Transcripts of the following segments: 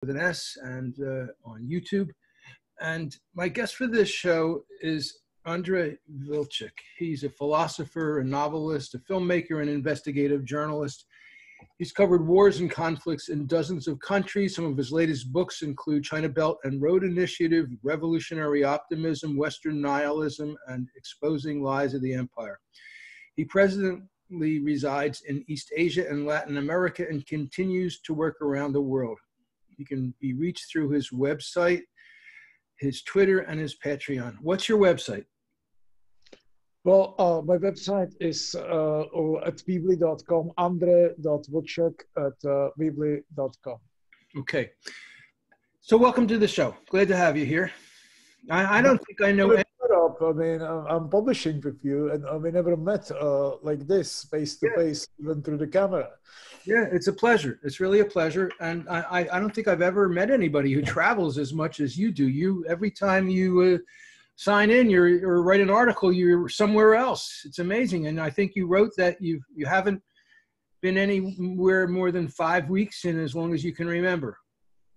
with an S and on YouTube. And my guest for this show is Andrei Vltchek. He's a philosopher, a novelist, a filmmaker, and investigative journalist. He's covered wars and conflicts in dozens of countries. Some of his latest books include China Belt and Road Initiative, Revolutionary Optimism, Western Nihilism, and Exposing Lies of the Empire. He presently resides in East Asia and Latin America and continues to work around the world. He can be reached through his website, his Twitter, and his Patreon. What's your website? Well, my website is at vltchek.com, andre.vltchek at vltchek.com. Okay. So welcome to the show. Glad to have you here. I don't think I know. I mean, I'm publishing with you, and we never met like this, face to face, even through the camera. Yeah, it's a pleasure. It's really a pleasure. And I don't think I've ever met anybody who travels as much as you do. Every time you sign in or write an article, you're somewhere else. It's amazing. And I think you wrote that you haven't been anywhere more than 5 weeks in as long as you can remember.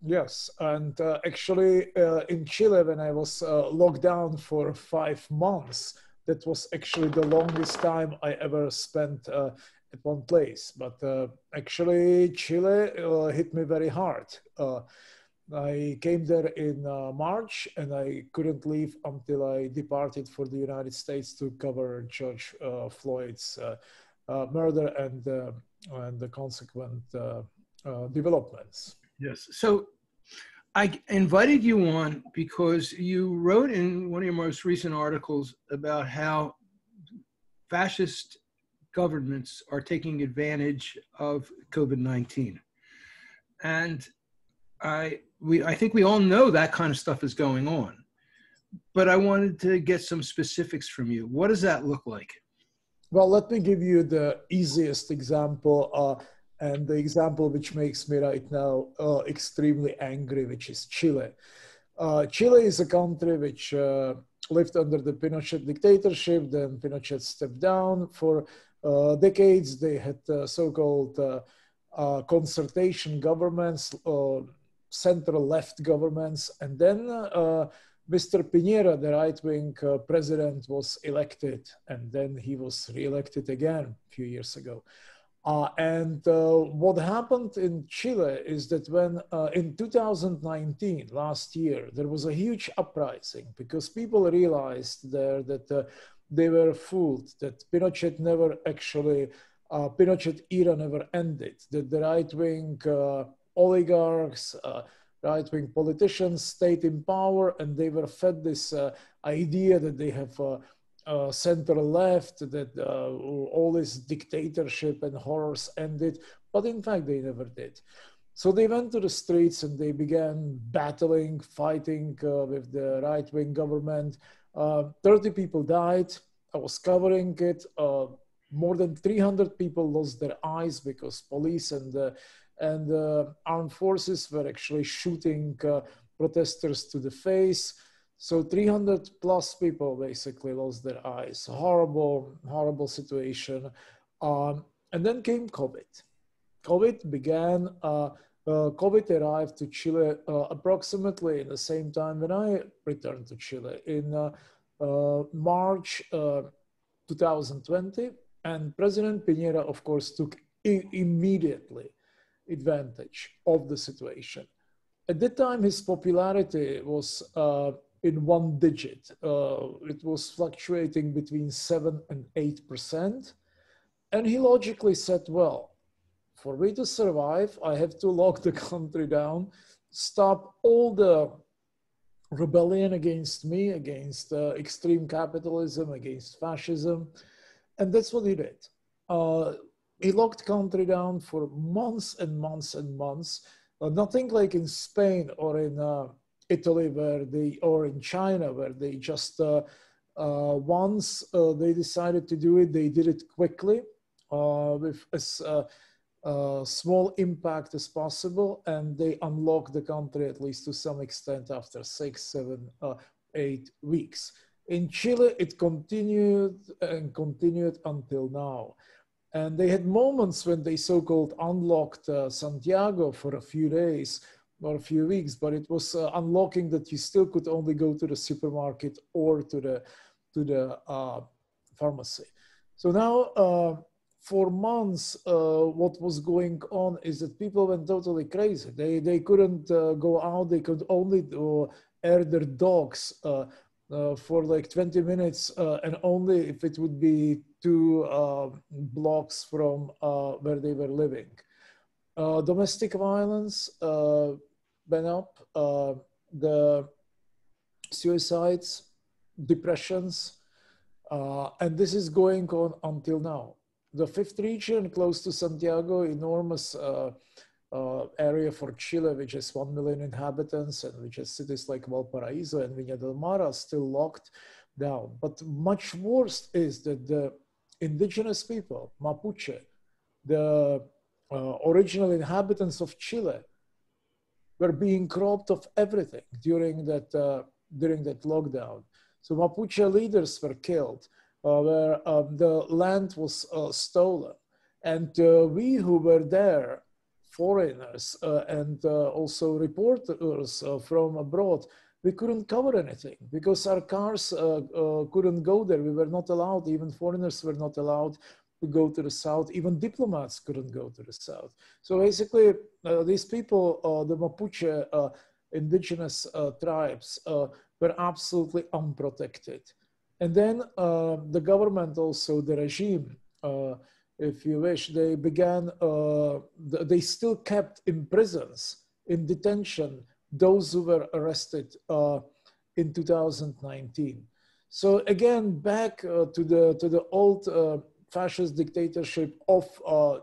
Yes, and actually in Chile, when I was locked down for 5 months, that was actually the longest time I ever spent at one place. But actually, Chile hit me very hard. I came there in March, and I couldn't leave until I departed for the United States to cover George Floyd's murder and the consequent developments. Yes. So I invited you on because you wrote in one of your most recent articles about how fascist governments are taking advantage of COVID-19. And I think we all know that kind of stuff is going on. But I wanted to get some specifics from you. What does that look like? Well, let me give you the easiest example. And the example which makes me right now extremely angry, which is Chile. Chile is a country which lived under the Pinochet dictatorship. Then Pinochet stepped down. For decades, they had so-called consultation governments, center-left governments. And then Mr. Piñera, the right-wing president, was elected. And then he was re-elected again a few years ago. What happened in Chile is that when in 2019, last year, there was a huge uprising because people realized there that they were fooled, that Pinochet never actually, Pinochet era never ended, that the right-wing oligarchs, right-wing politicians stayed in power, and they were fed this idea that they have center left, that all this dictatorship and horrors ended, but in fact they never did. So they went to the streets and they began battling, fighting with the right-wing government. 30 people died. I was covering it. More than 300 people lost their eyes because police and armed forces were actually shooting protesters to the face. So 300 plus people basically lost their eyes. Horrible, horrible situation. And then came COVID. COVID began, COVID arrived to Chile approximately in the same time when I returned to Chile in March 2020. And President Piñera, of course, took immediately advantage of the situation. At that time, his popularity was in one digit. It was fluctuating between 7 and 8%. And he logically said, well, for me to survive, I have to lock the country down, stop all the rebellion against me, against extreme capitalism, against fascism. And that's what he did. He locked the country down for months and months and months. Nothing like in Spain or in Italy, or in China, where they just once they decided to do it, they did it quickly with as small impact as possible, and they unlocked the country at least to some extent after 6, 7, 8 weeks. In Chile, it continued and continued until now. And they had moments when they so-called unlocked Santiago for a few days, or a few weeks, but it was unlocking that you still could only go to the supermarket or to the pharmacy. So now, for months, what was going on is that people went totally crazy. They couldn't go out. They could only air their dogs for like 20 minutes, and only if it would be 2 blocks from where they were living. Domestic violence went up. The suicides, depressions, and this is going on until now. The 5th region, close to Santiago, enormous area for Chile, which has 1 million inhabitants, and which has cities like Valparaiso and Viña del Mar, are still locked down. But much worse is that the indigenous people, Mapuche, the original inhabitants of Chile, were being robbed of everything during that lockdown. So Mapuche leaders were killed, where the land was stolen. And we who were there, foreigners and also reporters from abroad, we couldn't cover anything because our cars couldn't go there. We were not allowed, even foreigners were not allowed to go to the south. Even diplomats couldn't go to the south. So basically, these people, the Mapuche indigenous tribes, were absolutely unprotected. And then the government also, the regime, if you wish, they began, they still kept in prisons, in detention, those who were arrested in 2019. So again, back to the old fascist dictatorship of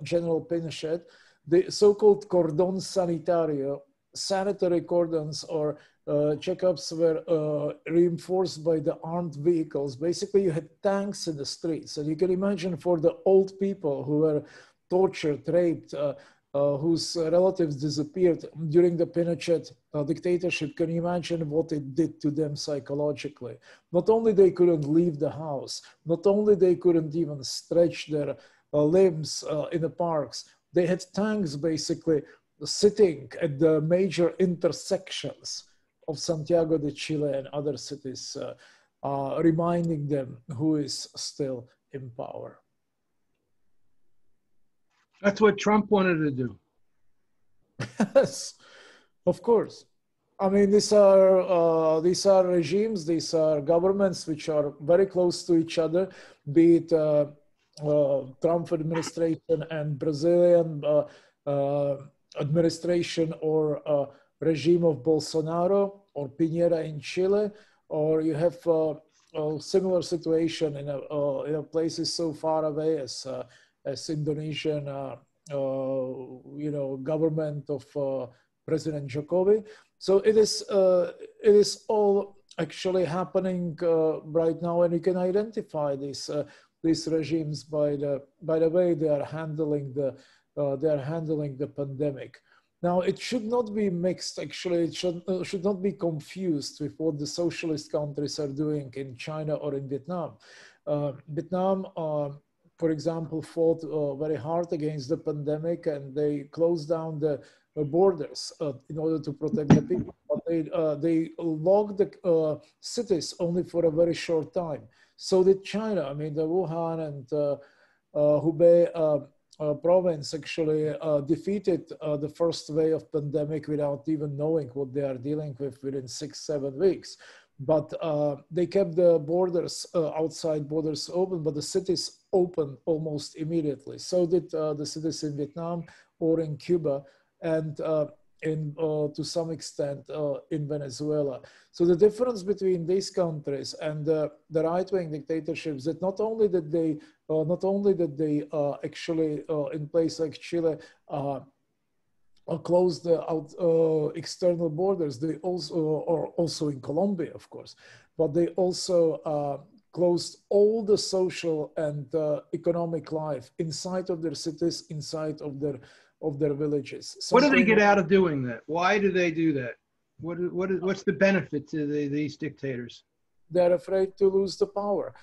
General Pinochet, the so-called cordon sanitario, sanitary cordons or checkups were reinforced by the armed vehicles. Basically, you had tanks in the streets. And you can imagine for the old people who were tortured, raped, whose relatives disappeared during the Pinochet dictatorship, can you imagine what it did to them psychologically? Not only they couldn't leave the house, not only they couldn't even stretch their limbs in the parks, they had tanks basically sitting at the major intersections of Santiago de Chile and other cities, reminding them who is still in power. That's what Trump wanted to do. Yes, of course. I mean, these are regimes, these are governments which are very close to each other, be it Trump administration and Brazilian administration, or regime of Bolsonaro or Piñera in Chile, or you have a similar situation in places so far away as Indonesian, government of President Jokowi. So it is all actually happening right now, and you can identify these regimes by the way they are handling the pandemic. Now, it should not be mixed. Actually, it should not be confused with what the socialist countries are doing in China or in Vietnam. Vietnam, for example, fought very hard against the pandemic, and they closed down the borders in order to protect the people. But they locked the cities only for a very short time. So did China. I mean, the Wuhan and Hubei province actually defeated the first wave of pandemic without even knowing what they are dealing with within 6-7 weeks. But they kept the borders, outside borders open, but the cities opened almost immediately. So did the cities in Vietnam or in Cuba, and to some extent in Venezuela. So the difference between these countries and the right-wing dictatorships, that not only that they actually in place like Chile close the external borders, they also, or also in Colombia, of course, but they also closed all the social and economic life inside of their cities, inside of their villages. What do they get out of doing that? Why do they do that? What's the benefit to these dictators? They're afraid to lose the power.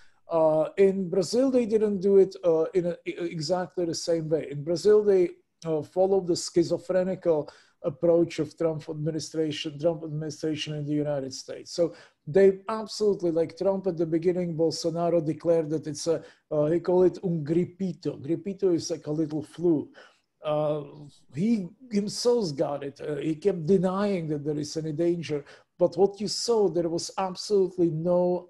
In Brazil, they didn't do it in exactly the same way. In Brazil, they followed the schizophrenic approach of Trump administration in the United States. So they absolutely, like Trump at the beginning, Bolsonaro declared that it's a, he called it un gripito. Gripito is like a little flu. He himself got it. He kept denying that there is any danger. But what you saw, there was absolutely no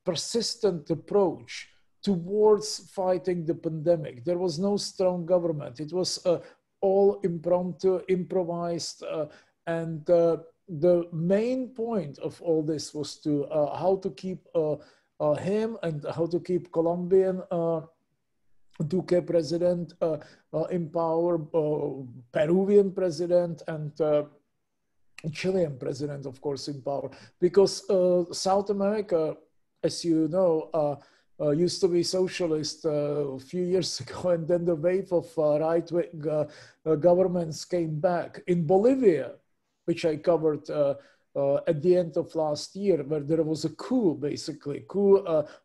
persistent approach towards fighting the pandemic. There was no strong government. It was all impromptu, improvised, and the main point of all this was to how to keep him and how to keep Colombian Duque president in power, Peruvian president, and Chilean president, of course, in power, because South America, as you know, used to be socialist a few years ago, and then the wave of right-wing governments came back. In Bolivia, which I covered at the end of last year, where there was a coup, basically,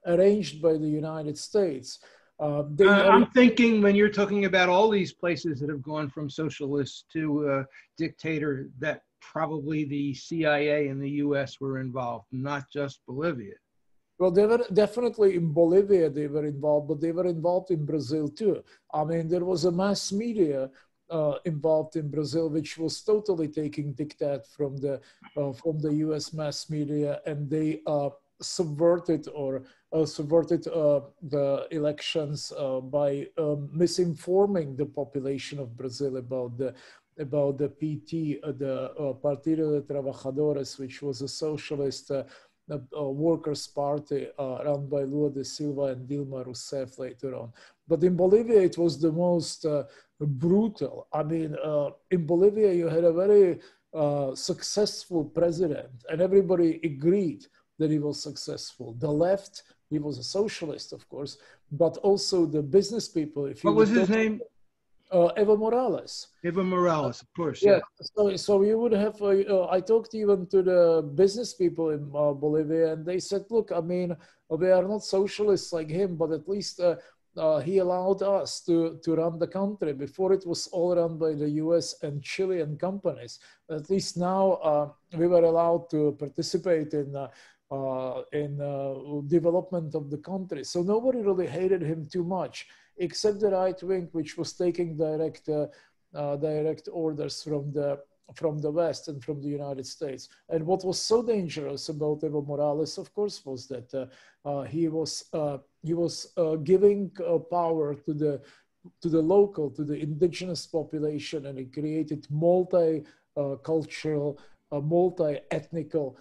arranged by the United States. I'm thinking when you're talking about all these places that have gone from socialist to dictator, that probably the CIA and the US were involved, not just Bolivia. Well, they were definitely in Bolivia, they were involved, but they were involved in Brazil too. I mean, there was a mass media involved in Brazil, which was totally taking diktat from the US mass media, and they subverted the elections by misinforming the population of Brazil about the PT, the Partido de Trabajadores, which was a socialist workers' party run by Lula da Silva and Dilma Rousseff later on. But in Bolivia, it was the most brutal. I mean, in Bolivia, you had a very successful president, and everybody agreed that he was successful. The left, he was a socialist, of course, but also the business people. What was his name? Evo Morales. Evo Morales, of course. Yeah. So you would have. I talked even to the business people in Bolivia, and they said, "Look, I mean, we are not socialists like him, but at least he allowed us to run the country. Before it was all run by the U.S. and Chilean companies. At least now we were allowed to participate in development of the country. So nobody really hated him too much, except the right wing, which was taking direct orders from the West and from the United States. And what was so dangerous about Evo Morales, of course, was that he was giving power to the local, to the indigenous population, and it created multi-cultural, multi-ethnical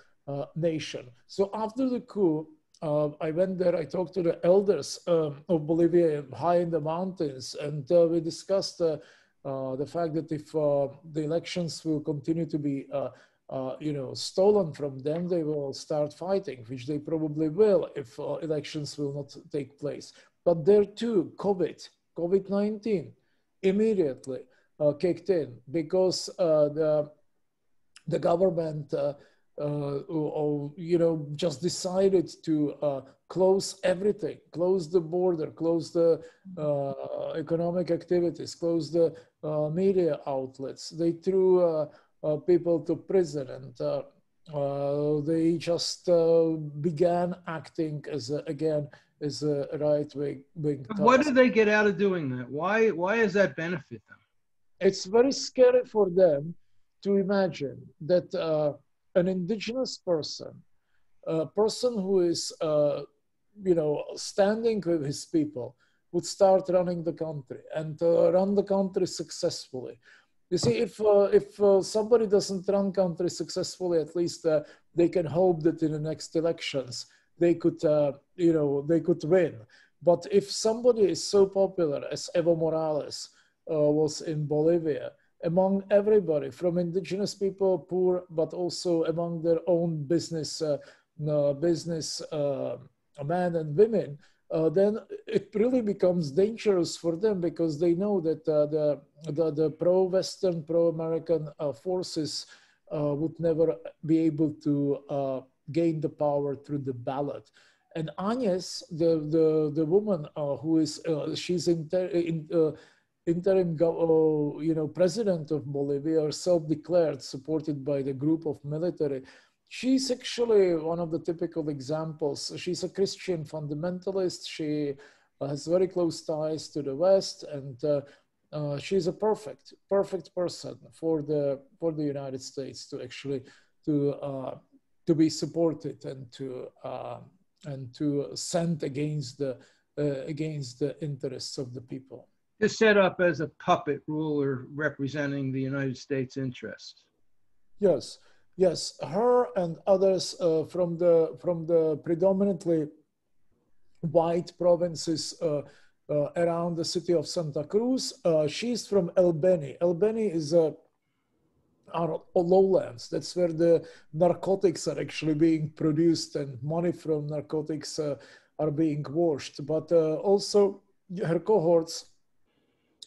nation. So after the coup, I went there, I talked to the elders of Bolivia high in the mountains, and we discussed the fact that if the elections will continue to be stolen from them, they will start fighting, which they probably will if elections will not take place. But there too, COVID-19 immediately kicked in, because the government just decided to close everything, close the border, close the economic activities, close the media outlets. They threw people to prison, and they just began acting as a right-wing. What do they get out of doing that? Why does that benefit them? It's very scary for them to imagine that an indigenous person, a person who is, standing with his people, would start running the country and run the country successfully. You see, if somebody doesn't run country successfully, at least they can hope that in the next elections they could, they could win. But if somebody is so popular as Evo Morales was in Bolivia, among everybody, from indigenous people, poor, but also among their own business men and women, then it really becomes dangerous for them, because they know that the pro-Western, pro-American forces would never be able to gain the power through the ballot. And Agnes, the woman who is, she's president of Bolivia, or self-declared, supported by the group of military. She's actually one of the typical examples. She's a Christian fundamentalist. She has very close ties to the West, and she's a perfect person for the United States to actually to be supported and to send against the interests of the people. Is set up as a puppet ruler representing the United States interests. Yes, yes, her and others from the predominantly white provinces around the city of Santa Cruz. She's from Albany. Albany is our lowlands. That's where the narcotics are actually being produced, and money from narcotics are being washed. But also her cohorts,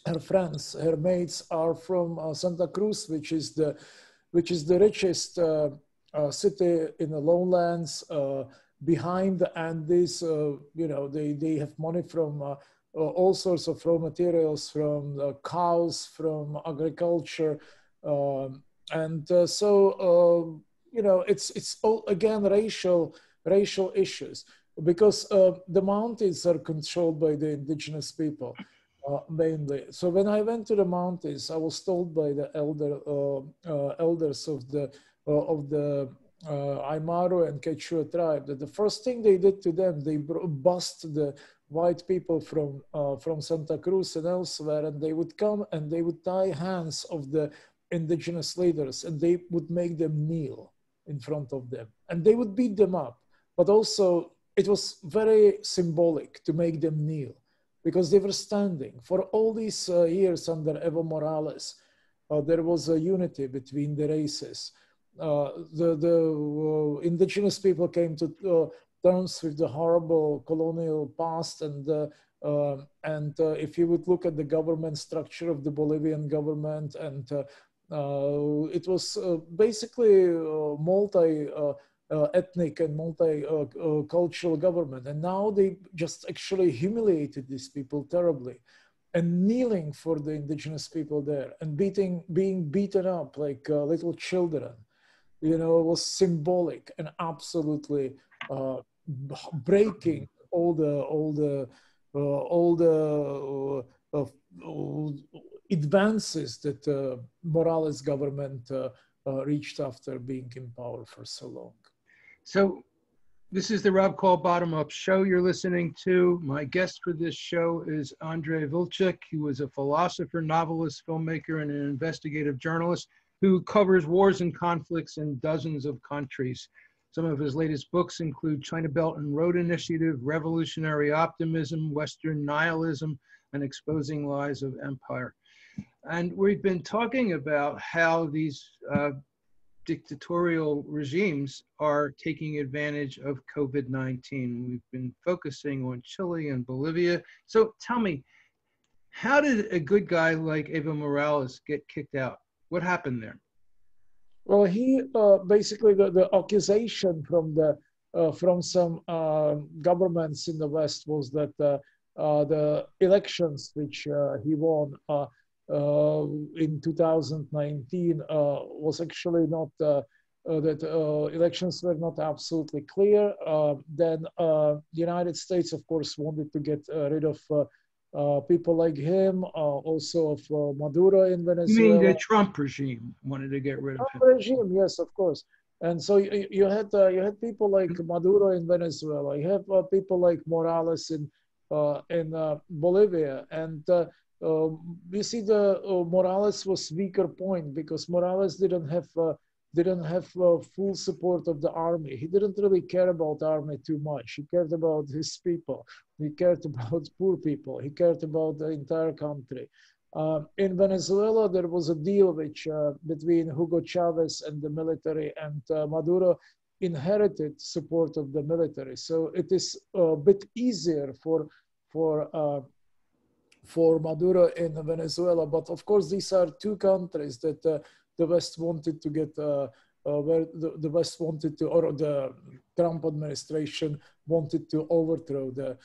her friends, her mates are from Santa Cruz, which is the richest city in the lowlands behind the Andes. They have money from all sorts of raw materials, from cows, from agriculture, it's all again racial issues, because the mountains are controlled by the indigenous people. Mainly. So when I went to the mountains, I was told by the elders of the Aymara and Quechua tribe that the first thing they did to them, they bussed the white people from Santa Cruz and elsewhere, and they would come and they would tie hands of the indigenous leaders, and they would make them kneel in front of them, and they would beat them up. But also, it was very symbolic to make them kneel, because they were standing. For all these years under Evo Morales, there was a unity between the races. The indigenous people came to terms with the horrible colonial past, and if you would look at the government structure of the Bolivian government, and it was basically multi-ethnic and multi-cultural government. And now they just actually humiliated these people terribly, and kneeling for the indigenous people there, and being beaten up like little children, was symbolic and absolutely breaking all the advances that Morales government reached after being in power for so long. So this is the Rob Call Bottom Up Show you're listening to. My guest for this show is Andrei Vltchek. He was a philosopher, novelist, filmmaker, and an investigative journalist who covers wars and conflicts in dozens of countries. Some of his latest books include China Belt and Road Initiative, Revolutionary Optimism, Western Nihilism, and Exposing Lies of Empire. And we've been talking about how these dictatorial regimes are taking advantage of COVID-19. We've been focusing on Chile and Bolivia. So tell me, how did a good guy like Evo Morales get kicked out? What happened there? Well, he basically the accusation from some governments in the West was that the elections which he won in 2019 was actually not that elections were not absolutely clear. Then the United States, of course, wanted to get rid of people like him, also of Maduro in Venezuela. You mean the Trump regime wanted to get rid of him? Regime, yes, of course. And so you had people like Maduro in Venezuela. You have people like Morales in Bolivia, and you see the Morales was weaker point, because Morales didn't have full support of the army. He didn't really care about the army too much. He cared about his people. He cared about poor people. He cared about the entire country. In Venezuela, there was a deal which between Hugo Chavez and the military, and Maduro inherited support of the military. So it is a bit easier for Maduro in Venezuela. But of course, these are two countries that the West wanted to get, where the West wanted to, or the Trump administration wanted to overthrow the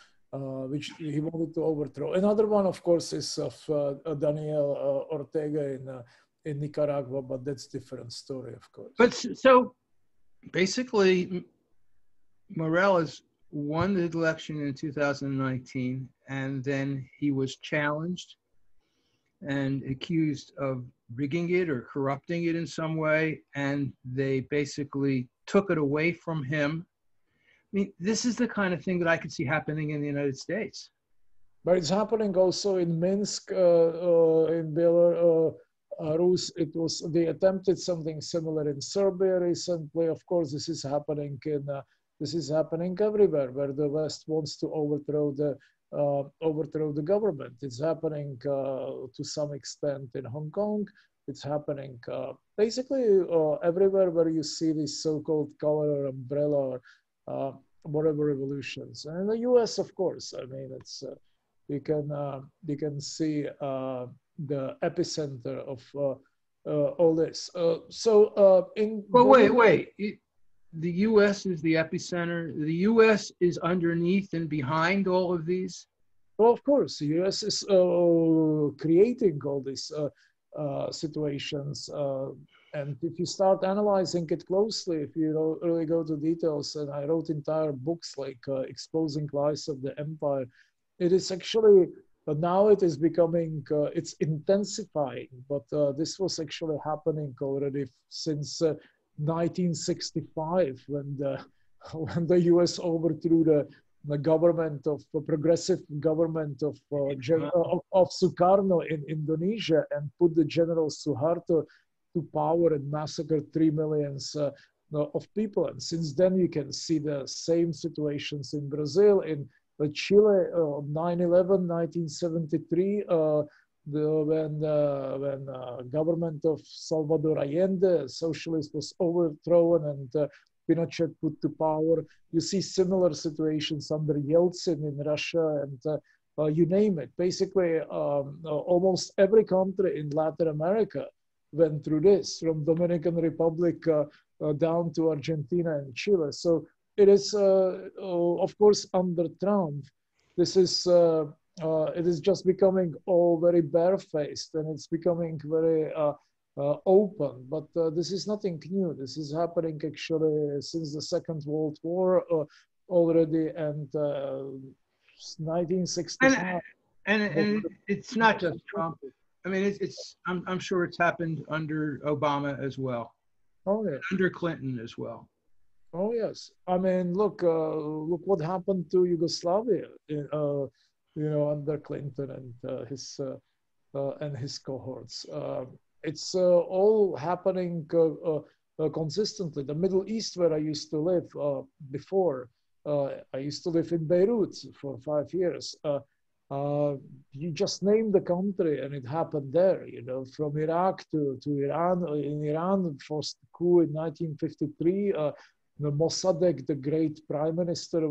which he wanted to overthrow. Another one, of course, is of Daniel Ortega in Nicaragua, but that's a different story, of course. But so basically, Morales won the election in 2019, and then he was challenged and accused of rigging it or corrupting it in some way, and they basically took it away from him. I mean, this is the kind of thing that I could see happening in the United States. But it's happening also in Minsk, in Belarus. They attempted something similar in Serbia recently. Of course, this is happening everywhere where the West wants to overthrow the government. It's happening to some extent in Hong Kong. It's happening basically everywhere where you see these so-called color umbrella or whatever revolutions. And in the U.S., of course, I mean, it's you can see the epicenter of all this. Well, wait. The U.S. is the epicenter. The U.S. is underneath and behind all of these. Well, of course, the U.S. is creating all these situations. And if you start analyzing it closely, if you really go to details, and I wrote entire books like Exposing Lies of the Empire, it is actually, now it is becoming, it's intensifying, but this was actually happening already since 1965 when the US overthrew the government of the progressive government of Sukarno in Indonesia and put the General Suharto to power and massacred 3 million of people. And since then, you can see the same situations in Brazil, in Chile, 9/11, 1973, when government of Salvador Allende, socialist, was overthrown and Pinochet put to power. You see similar situations under Yeltsin in Russia, and you name it. Basically, almost every country in Latin America went through this, from Dominican Republic down to Argentina and Chile. So it is, of course, under Trump, this is, it is just becoming all very barefaced, and it's becoming very open. But this is nothing new. This is happening actually since the Second World War already, and 1965. And it's not just Trump. I mean, I'm sure it's happened under Obama as well. Oh yeah. Under Clinton as well. Oh yes. I mean, look what happened to Yugoslavia, under Clinton and his cohorts. It's all happening consistently. The Middle East, where I used to live before, I used to live in Beirut for 5 years. You just name the country and it happened there, from Iraq to Iran. In Iran, first coup in 1953, the Mossadegh, the great prime minister,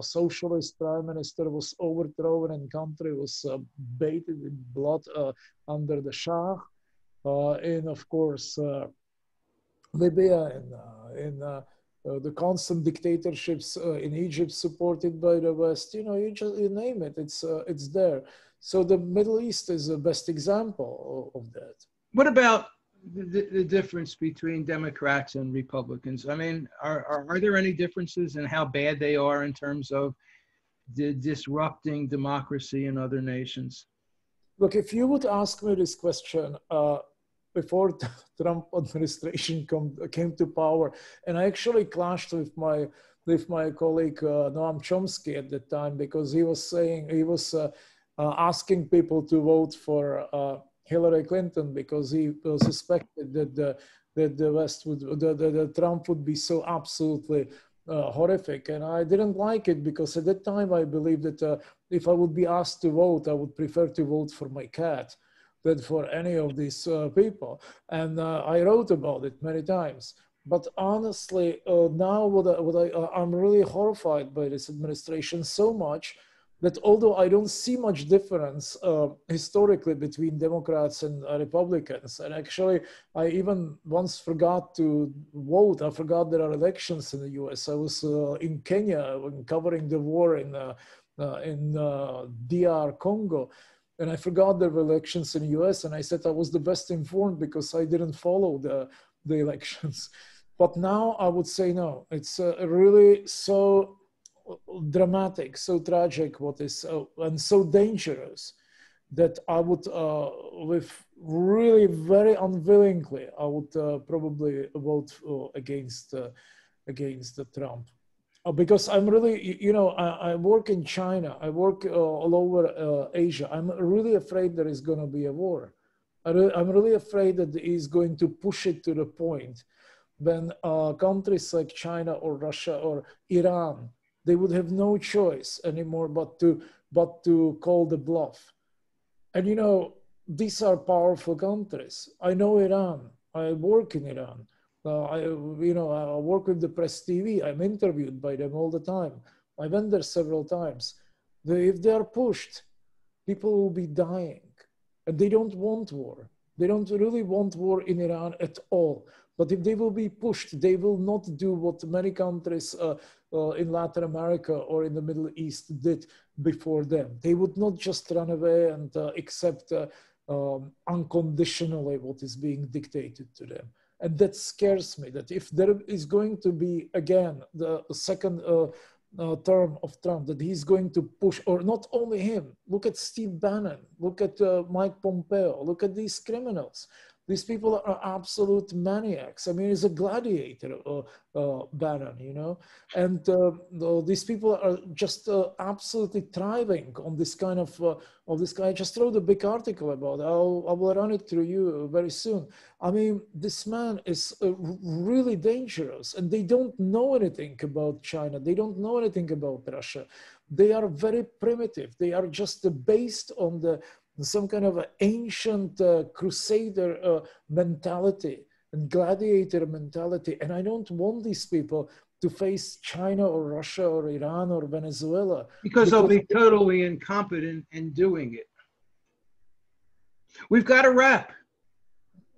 socialist prime minister, was overthrown and country was bathed in blood under the Shah. And of course, Libya and the constant dictatorships in Egypt supported by the West, you name it, it's there. So the Middle East is the best example of that. What about the difference between Democrats and Republicans? I mean, are there any differences in how bad they are in terms of disrupting democracy in other nations? Look, if you would ask me this question before the Trump administration came to power, and I actually clashed with my colleague Noam Chomsky at the time, because he was asking people to vote for Hillary Clinton because he suspected that the West that Trump would be so absolutely horrific, and I didn't like it because at that time I believed that if I would be asked to vote, I would prefer to vote for my cat than for any of these people. And I wrote about it many times. But honestly, now I'm really horrified by this administration so much that although I don't see much difference historically between Democrats and Republicans, and actually I even once forgot to vote. I forgot there are elections in the US. I was in Kenya when covering the war DR Congo. And I forgot there were elections in the US, and I said I was the best informed because I didn't follow the elections. But now I would say no. It's really so dramatic, so tragic, what is, and so dangerous that I would, with really very unwillingly, I would probably vote against Trump. Because I'm really, you know, I work in China, I work all over Asia. I'm really afraid there is going to be a war. I'm really afraid that he's going to push it to the point when countries like China or Russia or Iran, they would have no choice anymore but to call the bluff. And you know, these are powerful countries. I know Iran. I work in Iran. I work with the press TV. I'm interviewed by them all the time. I went there several times. If they are pushed, people will be dying, and they don't want war. They don't really want war in Iran at all. But if they will be pushed, they will not do what many countries in Latin America or in the Middle East did before them. They would not just run away and accept unconditionally what is being dictated to them. And that scares me, that if there is going to be, again, the second term of Trump, that he's going to push, or not only him, look at Steve Bannon, look at Mike Pompeo, look at these criminals. These people are absolute maniacs. I mean, he's a gladiator, Bannon, you know, and these people are just absolutely thriving on this kind of this guy. I just wrote a big article about it. I will run it through you very soon. I mean, this man is really dangerous, and they don't know anything about China. They don't know anything about Russia. They are very primitive. They are just based on some kind of ancient crusader mentality and gladiator mentality. And I don't want these people to face China or Russia or Iran or Venezuela. Because they'll be totally incompetent in doing it. We've got to wrap.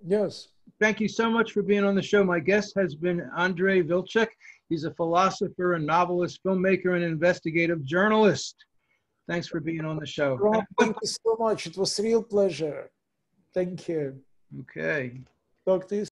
Yes. Thank you so much for being on the show. My guest has been Andrei Vltchek. He's a philosopher, a novelist, filmmaker, and investigative journalist. Thanks for being on the show. Rob, thank you so much. It was a real pleasure. Thank you. Okay. Talk to you soon.